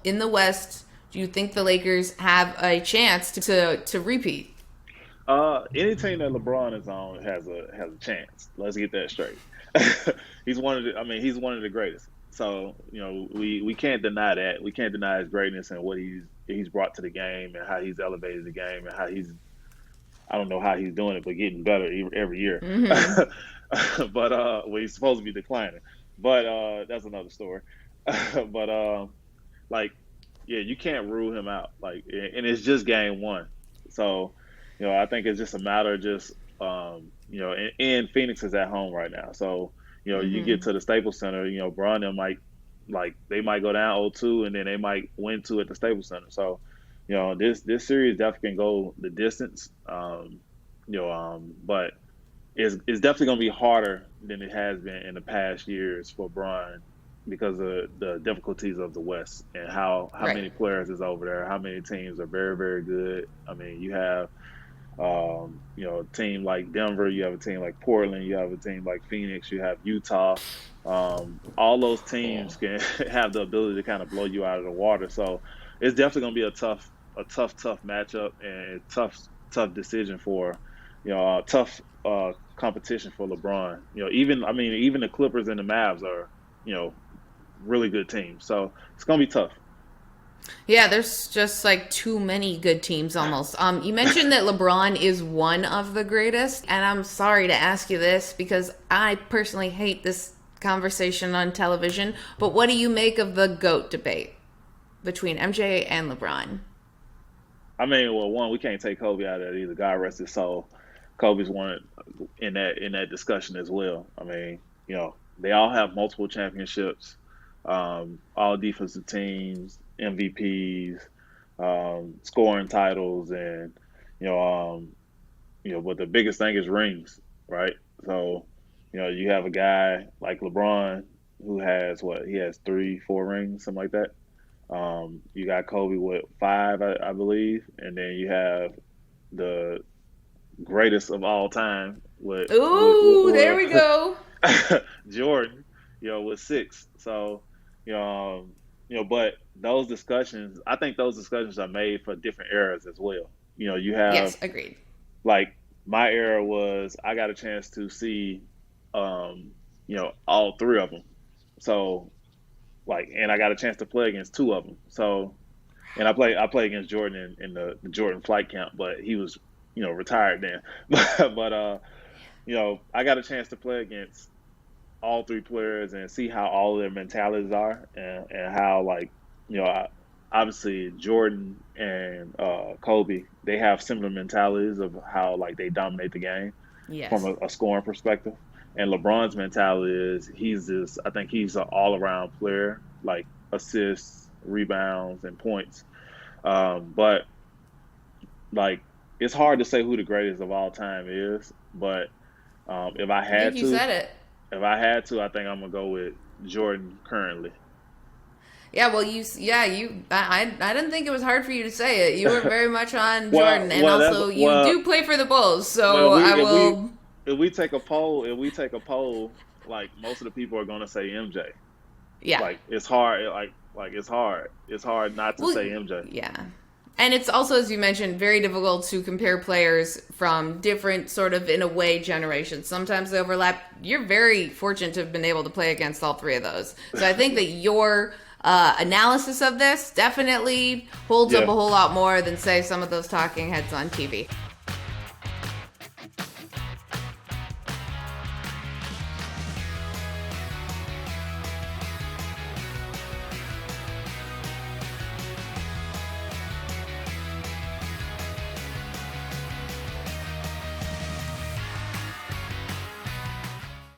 in the West, do you think the Lakers have a chance to repeat? Any team that LeBron is on has a chance. Let's get that straight. He's one of the, I mean, he's one of the greatest. So, we can't deny that. We can't deny his greatness and what he's brought to the game and how he's elevated the game and how he's I don't know how he's doing it, but getting better every year. Hmm. But well, he's supposed to be declining. But that's another story. But like, yeah, you can't rule him out. Like, and it's just game one. So, I think it's just a matter of just, and Phoenix is at home right now. So, you get Hmm. to the Staples Center, Braun them might, like, they might go down 0-2 and then they might win two at the Staples Center. So, this series definitely can go the distance. But it's definitely going to be harder than it has been in the past years for Brian because of the difficulties of the West and how Right. many players is over there, how many teams are very, very good. I mean, you have a team like Denver, you have a team like Portland, you have a team like Phoenix, you have Utah. All those teams can have the ability to kind of blow you out of the water. So it's definitely going to be a tough matchup and a tough decision for, tough competition for LeBron. Even the Clippers and the Mavs are, really good teams. So it's going to be tough. Yeah, there's just like too many good teams almost. You mentioned that LeBron is one of the greatest, and I'm sorry to ask you this because I personally hate this conversation on television, but what do you make of the GOAT debate between MJ and LeBron? I mean, well, one, we can't take Kobe out of it either. God rest his soul. Kobe's one in that discussion as well. I mean, they all have multiple championships, all defensive teams, MVPs, scoring titles, and but the biggest thing is rings, right? So, you have a guy like LeBron who has what he has three, four rings, something like that. You got Kobe with five, I believe, and then you have the greatest of all time Ooh, there we go. Jordan, with six. So, but those discussions, I think those discussions are made for different eras as well. You have Yes, agreed. like my era was I got a chance to see, all three of them. So like, and I got a chance to play against two of them. So, and I played against Jordan in the Jordan flight camp, but he was, retired then. But I got a chance to play against all three players and see how all of their mentalities are and how like, obviously Jordan and Kobe, they have similar mentalities of how like they dominate the game from Yes. a scoring perspective. And LeBron's mentality is I think he's an all around player, like assists, rebounds, and points. But like it's hard to say who the greatest of all time is. But if I I think had you to, said it. I think I'm gonna go with Jordan currently. Yeah, well, I didn't think it was hard for you to say it. You were very much on Well, Jordan, and well, that's also you well, do play for the Bulls, well. so I will. If we take a poll, like most of the people are gonna say MJ. Yeah. Like it's hard. It's hard. It's hard not to Well, say MJ. yeah. And it's also, as you mentioned, very difficult to compare players from different, sort of, in a way, generations. Sometimes they overlap. You're very fortunate to have been able to play against all three of those. So I think that your analysis of this definitely holds up Yeah. a whole lot more than, say, some of those talking heads on TV.